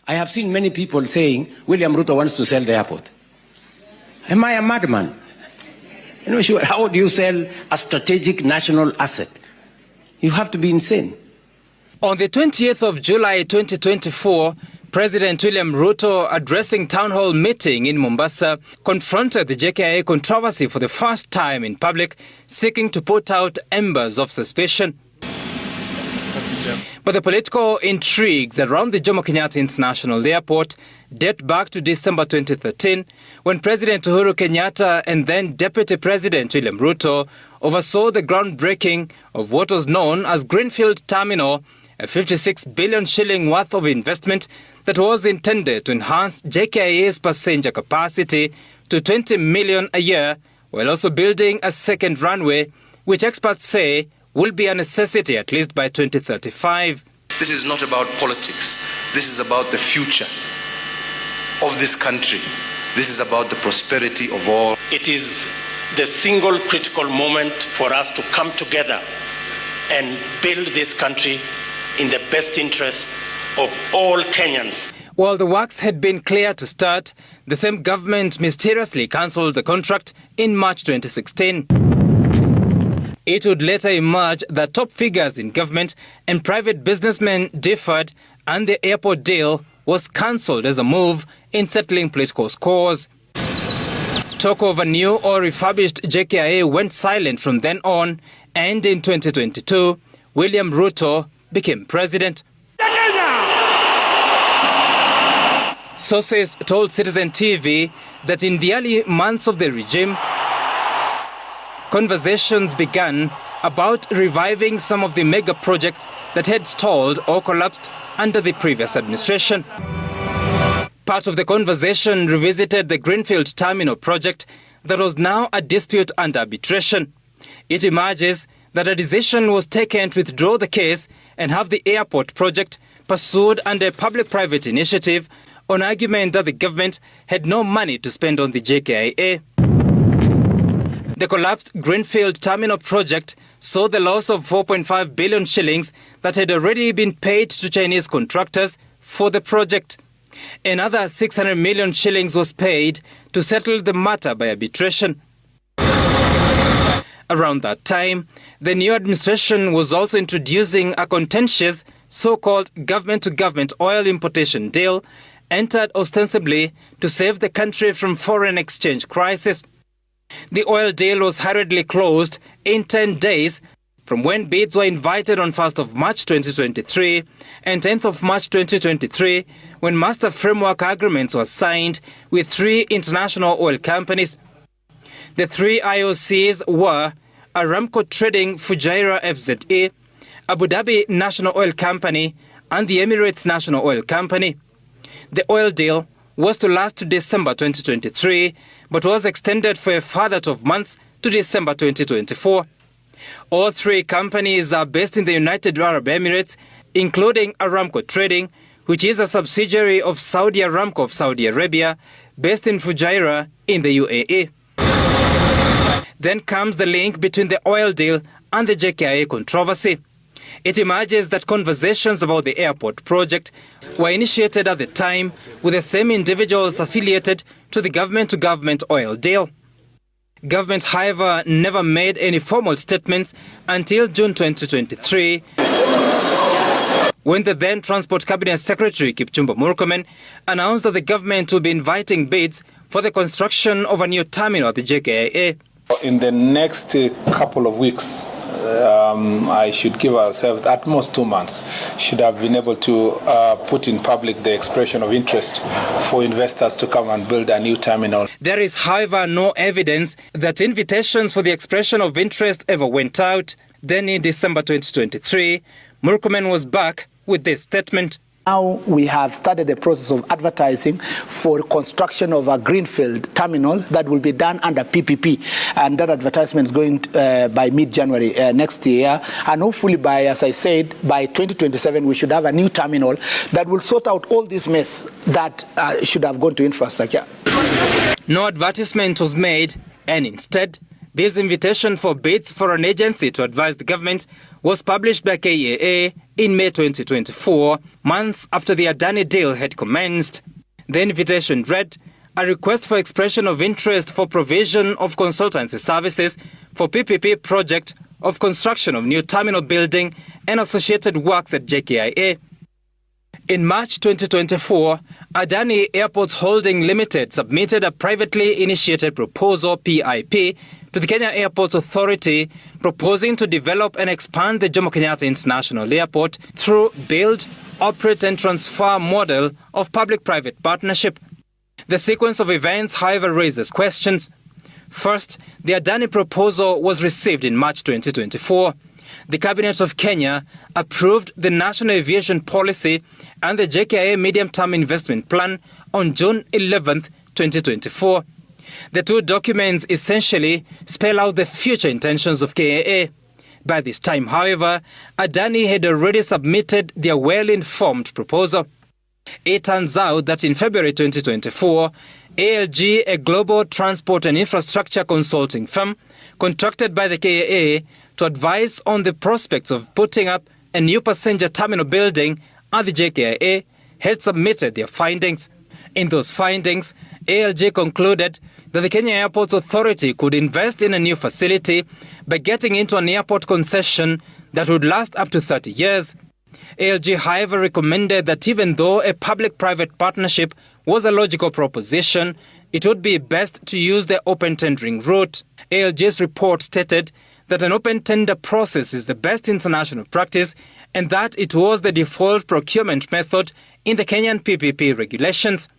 I have seen many people saying William Ruto wants to sell the airport. Am I a madman? How do you sell a strategic national asset? You have to be insane. On the 20th of July 2024, President William Ruto, addressing town hall meeting in Mombasa, confronted the JKIA controversy for the first time in public, seeking to put out embers of suspicion. But the political intrigues around the Jomo Kenyatta International Airport date back to December 2013, when President Uhuru Kenyatta and then Deputy President William Ruto oversaw the groundbreaking of what was known as Greenfield Terminal, a 56 billion shilling worth of investment that was intended to enhance JKIA's passenger capacity to 20 million a year, while also building a second runway, which experts say will be a necessity at least by 2035. This is not about politics. This is about the future of this country. This is about the prosperity of all. It is the single critical moment for us to come together and build this country in the best interest of all Kenyans. While the works had been clear to start, the same government mysteriously cancelled the contract in March 2016. It would later emerge that top figures in government and private businessmen differed, and the airport deal was cancelled as a move in settling political scores. Talk of a new or refurbished JKIA went silent from then on, and in 2022, William Ruto became president. Sources told Citizen TV that in the early months of the regime, conversations began about reviving some of the mega projects that had stalled or collapsed under the previous administration. Part of the conversation revisited the Greenfield Terminal project that was now a dispute under arbitration. It emerges that a decision was taken to withdraw the case and have the airport project pursued under a public-private initiative on argument that the government had no money to spend on the JKIA. The collapsed Greenfield Terminal project saw the loss of 4.5 billion shillings that had already been paid to Chinese contractors for the project. Another 600 million shillings was paid to settle the matter by arbitration. Around that time, the new administration was also introducing a contentious so-called government-to-government oil importation deal, entered ostensibly to save the country from foreign exchange crisis. The oil deal was hurriedly closed in 10 days from when bids were invited on 1st of March 2023 and 10th of March 2023 when master framework agreements were signed with 3 international oil companies. The 3 IOCs were Aramco Trading Fujairah FZE, Abu Dhabi National Oil Company and the Emirates National Oil Company. The oil deal was to last to December 2023, but was extended for a further 12 months to December 2024. All 3 companies are based in the United Arab Emirates, including Aramco Trading, which is a subsidiary of Saudi Aramco of Saudi Arabia, based in Fujairah in the UAE. Then comes the link between the oil deal and the JKIA controversy. It emerges that conversations about the airport project were initiated at the time with the same individuals affiliated to the government-to-government oil deal. Government, however, never made any formal statements until June 2023, when the then Transport Cabinet Secretary Kipchumba Murkomen announced that the government will be inviting bids for the construction of a new terminal at the JKIA. In the next couple of weeks, I should give ourselves at most 2 months, should have been able to put in public the expression of interest for investors to come and build a new terminal. There is, however, no evidence that invitations for the expression of interest ever went out. Then in December 2023, Murkomen was back with this statement. Now we have started the process of advertising for construction of a greenfield terminal that will be done under PPP, and that advertisement is going by mid-January next year, and hopefully by, as I said, by 2027 we should have a new terminal that will sort out all this mess that should have gone to infrastructure. No advertisement was made, and instead this invitation for bids for an agency to advise the government was published by KEA in May 2024, months after the Adani deal had commenced. The invitation read, a request for expression of interest for provision of consultancy services for PPP project of construction of new terminal building and associated works at JKIA. In March 2024, Adani Airports Holding Limited submitted a privately initiated proposal, PIP, to the Kenya Airports Authority, proposing to develop and expand the Jomo Kenyatta International Airport through build, operate and transfer model of public-private partnership. The sequence of events, however, raises questions. First, the Adani proposal was received in March 2024. The Cabinet of Kenya approved the National Aviation Policy and the JKIA Medium-Term Investment Plan on June 11, 2024. The two documents essentially spell out the future intentions of KAA. By this time, however, Adani had already submitted their well-informed proposal. It turns out that in February 2024, ALG, a global transport and infrastructure consulting firm contracted by the KAA to advise on the prospects of putting up a new passenger terminal building at the JKIA, had submitted their findings. In those findings, ALG concluded that the Kenya Airports Authority could invest in a new facility by getting into an airport concession that would last up to 30 years. ALG, however, recommended that even though a public-private partnership was a logical proposition, it would be best to use the open tendering route. ALG's report stated that an open tender process is the best international practice and that it was the default procurement method in the Kenyan PPP regulations.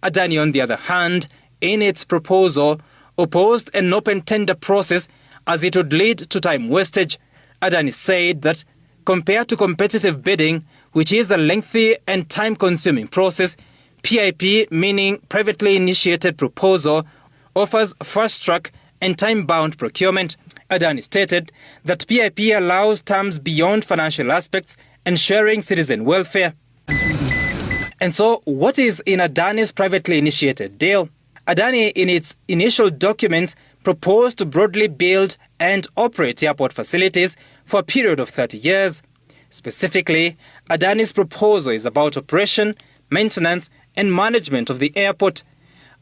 Adani, on the other hand, in its proposal, opposed an open tender process as it would lead to time wastage. Adani said that compared to competitive bidding, which is a lengthy and time-consuming process, PIP, meaning privately initiated proposal, offers fast-track and time-bound procurement. Adani stated that PIP allows terms beyond financial aspects, ensuring citizen welfare. And so, what is in Adani's privately initiated deal? Adani, in its initial documents, proposed to broadly build and operate airport facilities for a period of 30 years. Specifically, Adani's proposal is about operation, maintenance, and management of the airport.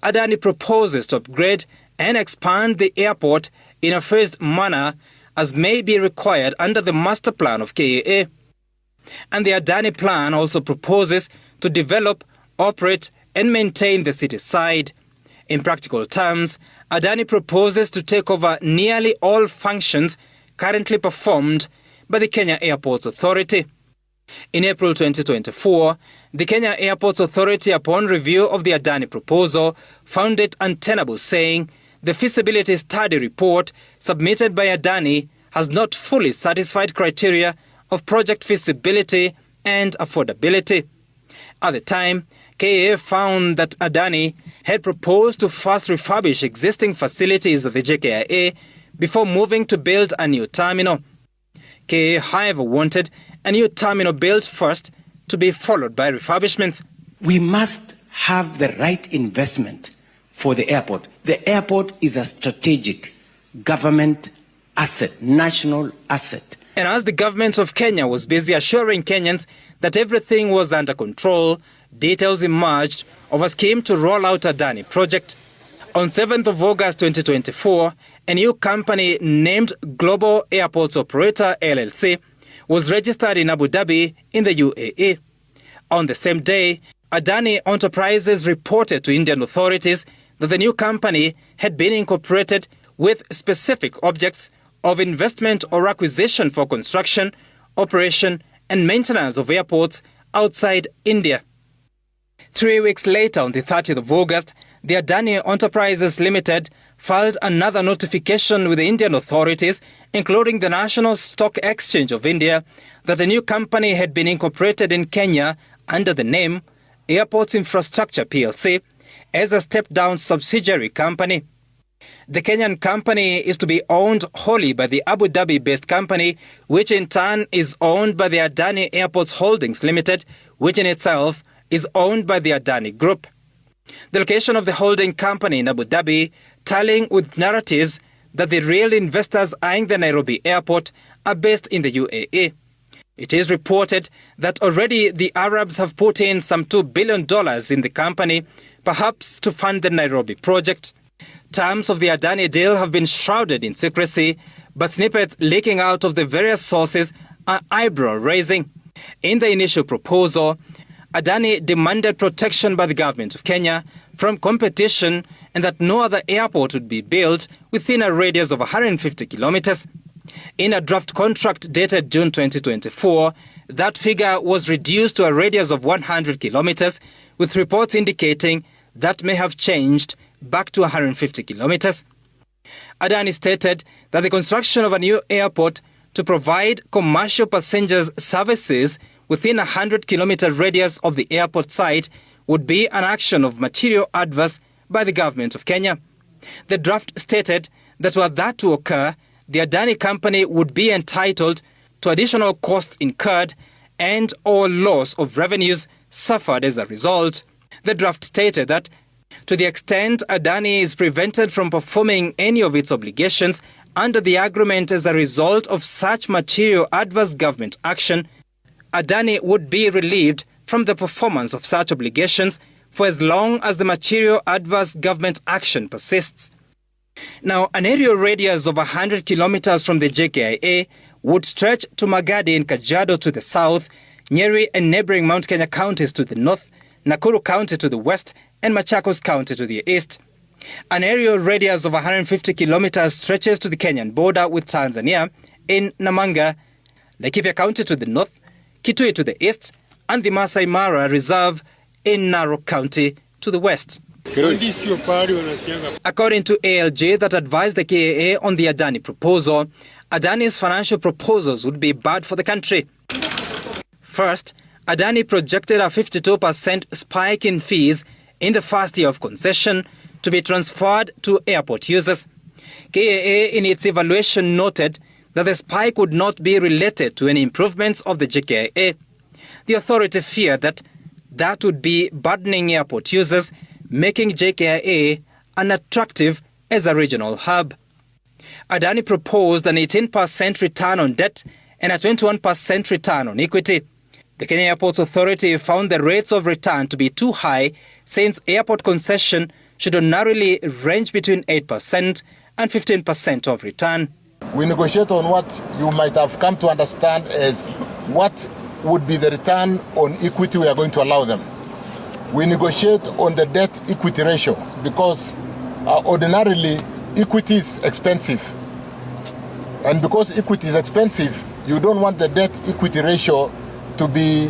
Adani proposes to upgrade and expand the airport in a phased manner as may be required under the master plan of KAA. And the Adani plan also proposes to develop, operate, and maintain the city side. In practical terms, Adani proposes to take over nearly all functions currently performed by the Kenya Airports Authority. In April 2024, the Kenya Airports Authority, upon review of the Adani proposal, found it untenable, saying the feasibility study report submitted by Adani has not fully satisfied criteria of project feasibility and affordability. At the time, KAA found that Adani had proposed to first refurbish existing facilities at the JKIA before moving to build a new terminal. KAA, however, wanted a new terminal built first to be followed by refurbishments. We must have the right investment for the airport. The airport is a strategic government asset, national asset. And as the government of Kenya was busy assuring Kenyans that everything was under control, details emerged of a scheme to roll out a Adani project. On 7th of August 2024, a new company named Global Airports Operator LLC was registered in Abu Dhabi in the UAE. On the same day, Adani Enterprises reported to Indian authorities that the new company had been incorporated with specific objects of investment or acquisition for construction, operation, and maintenance of airports outside India. 3 weeks later, on the 30th of August, the Adani Enterprises Limited filed another notification with the Indian authorities, including the National Stock Exchange of India, that the new company had been incorporated in Kenya under the name Airports Infrastructure PLC as a step-down subsidiary company. The Kenyan company is to be owned wholly by the Abu Dhabi-based company, which in turn is owned by the Adani Airports Holdings Limited, which in itself is owned by the Adani Group. The location of the holding company in Abu Dhabi, tallying with narratives that the real investors eyeing the Nairobi airport are based in the UAE. It is reported that already the Arabs have put in some $2 billion in the company, perhaps to fund the Nairobi project. Terms of the Adani deal have been shrouded in secrecy, but snippets leaking out of the various sources are eyebrow-raising. In the initial proposal, Adani demanded protection by the government of Kenya from competition and that no other airport would be built within a radius of 150 kilometers. In a draft contract dated June 2024, that figure was reduced to a radius of 100 kilometers, with reports indicating that may have changed back to 150 kilometers. Adani stated that the construction of a new airport to provide commercial passengers services within a 100-kilometer radius of the airport site would be an action of material adverse by the government of Kenya. The draft stated that were that to occur, the Adani company would be entitled to additional costs incurred and or loss of revenues suffered as a result. The draft stated that to the extent Adani is prevented from performing any of its obligations under the agreement as a result of such material adverse government action, Adani would be relieved from the performance of such obligations for as long as the material adverse government action persists. Now, an aerial radius of 100 kilometers from the JKIA would stretch to Magadi in Kajiado to the south, Nyeri and neighboring Mount Kenya counties to the north, Nakuru County to the west, and Machakos County to the east. An aerial radius of 150 kilometers stretches to the Kenyan border with Tanzania in Namanga, Laikipia County to the north, Kitui to the east, and the Masai Mara Reserve in Narok County to the west. According to ALJ that advised the KAA on the Adani proposal, Adani's financial proposals would be bad for the country. First, Adani projected a 52% spike in fees in the first year of concession to be transferred to airport users. KAA in its evaluation noted that the spike would not be related to any improvements of the JKIA. The authority feared that would be burdening airport users, making JKIA unattractive as a regional hub. Adani proposed an 18% return on debt and a 21% return on equity. The Kenya Airports Authority found the rates of return to be too high, since airport concession should ordinarily range between 8% and 15% of return. We negotiate on what you might have come to understand as what would be the return on equity we are going to allow them. We negotiate on the debt equity ratio because ordinarily equity is expensive. And because equity is expensive, you don't want the debt equity ratio to be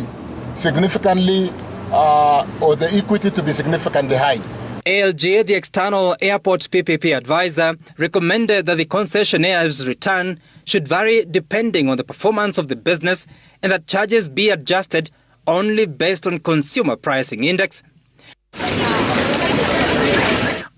significantly, or the equity to be significantly high. ALJ, the external airport PPP advisor, recommended that the concessionaire's return should vary depending on the performance of the business and that charges be adjusted only based on consumer pricing index.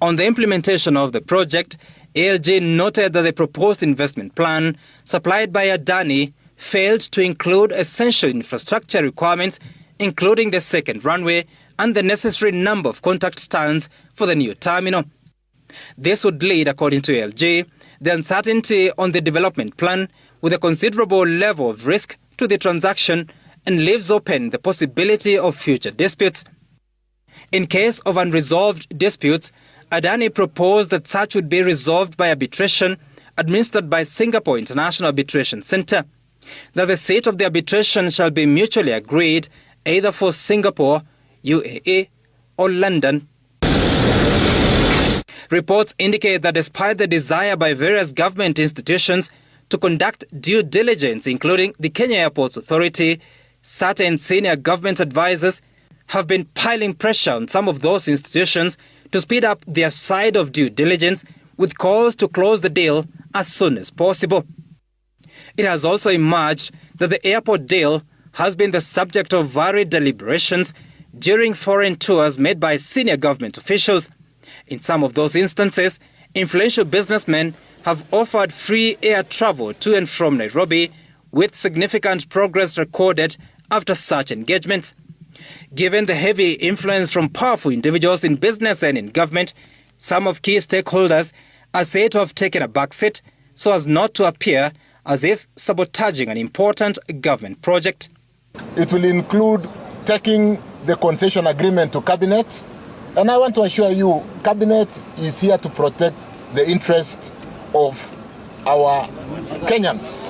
On the implementation of the project, ALJ noted that the proposed investment plan supplied by Adani failed to include essential infrastructure requirements, including the second runway and the necessary number of contact stands for the new terminal. This would lead, according to ALJ, the uncertainty on the development plan with a considerable level of risk to the transaction and leaves open the possibility of future disputes. In case of unresolved disputes, Adani proposed that such would be resolved by arbitration administered by Singapore International Arbitration Centre, that the seat of the arbitration shall be mutually agreed either for Singapore, UAE, or London. Reports indicate that despite the desire by various government institutions to conduct due diligence, including the Kenya Airports Authority, certain senior government advisors have been piling pressure on some of those institutions to speed up their side of due diligence, with calls to close the deal as soon as possible. It has also emerged that the airport deal has been the subject of varied deliberations during foreign tours made by senior government officials. In some of those instances, influential businessmen have offered free air travel to and from Nairobi, with significant progress recorded after such engagements. Given the heavy influence from powerful individuals in business and in government, some of key stakeholders are said to have taken a backseat so as not to appear as if sabotaging an important government project. It will include taking the concession agreement to Cabinet. And I want to assure you, Cabinet is here to protect the interest of our Kenyans.